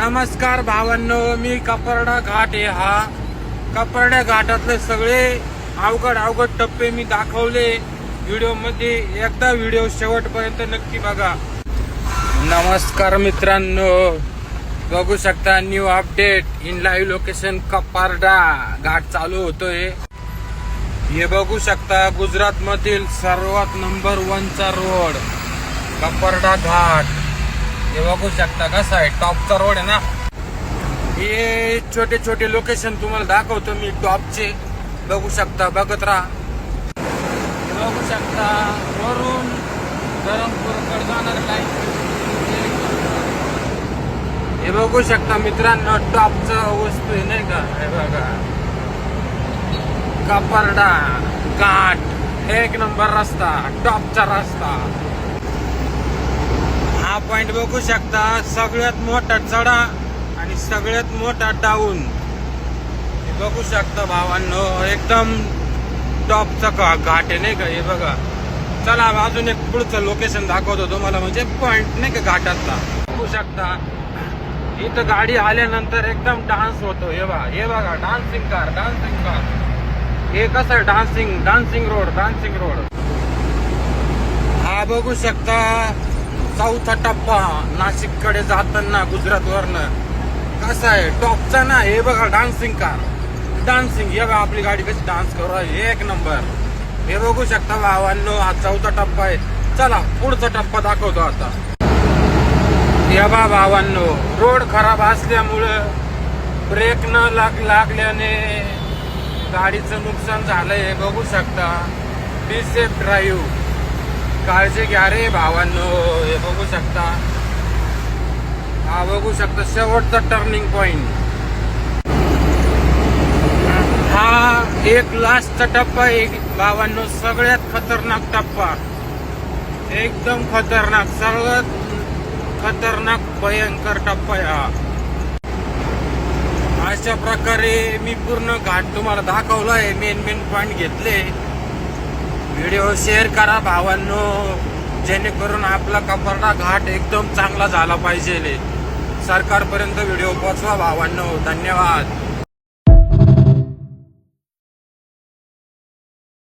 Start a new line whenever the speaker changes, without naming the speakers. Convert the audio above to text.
नमस्कार भावांनो, मी कपरडा घाट आहे हा. कपरड्या घाटातले सगळे अवघड टप्पे मी दाखवले व्हिडिओ मध्ये. एकदा व्हिडिओ शेवटपर्यंत नक्की बघा. नमस्कार मित्रांनो, बघू शकता new update in live location. Kaparada Ghat चालू होतोय. हे बघू शकता गुजरात मधील सर्वात नंबर 1 चा रोड कपरडा घाट. हे बघू शकता कसा आहे, टॉपचा रोड आहे ना. हे छोटे छोटे लोकेशन तुम्हाला दाखवतो मी टॉपचे. बघू शकता, बघत राहा. बघू शकता वरून धरमपूरकडे जाणार लाईन. हे बघू शकता मित्रांनो, टॉपचं वस्तू आहे नाही का. हे बघा कपरडा घाट, एक नंबर रस्ता, टॉपचा रस्ता. हा पॉइंट बघू शकता, सगळ्यात मोठा चढा आणि सगळ्यात मोठा डाऊन. हे बघू शकता भावांनो, एकदम टॉपचा घाट आहे नाही का. हे बघा, चला अजून एक पुढचं लोकेशन दाखवतो तुम्हाला, म्हणजे पॉइंट नाही का घाटातला. बघू शकता इथं गाडी आल्यानंतर एकदम डान्स होतो. हे बघा डान्सिंग कार. हे कसं आहे, डान्सिंग रोड. हा बघू शकता चौथा टप्पा नाशिक कडे जाताना गुजरात वरनं कसा आहे, टॉपचा ना. हे बघा डान्सिंग कार. हे बघा आपली गाडी कशी डान्स करू आहे, एक नंबर. हे बघू शकता भावांनो, हा चौथा टप्पा आहे. चला पुढचा टप्पा दाखवतो आता. हे बघा भावांनो, रोड खराब असल्यामुळं ब्रेक न लागल्याने गाडीचं नुकसान झालंय. बघू शकता. बी सेफ ड्राईव्ह, काळजी घ्या रे भावांनो. हे बघू शकता, हा बघू शकता शेवटचा टर्निंग पॉइंट. हा एक लास्टचा टप्पा आहे भावांनो, सगळ्यात खतरनाक टप्पा. एकदम खतरनाक, सगळ्यात खतरनाक भयंकर टप्पा आहे हा. अशा प्रकारे मी पूर्ण घाट तुम्हाला दाखवला आहे. मेन पॉइंट घेतले. व्हिडिओ शेअर करा भावांनो, जेणेकरून आपला कपरडा घाट एकदम चांगला झाला पाहिजे. सरकारपर्यंत व्हिडिओ पोहोचवा भावांनो. धन्यवाद.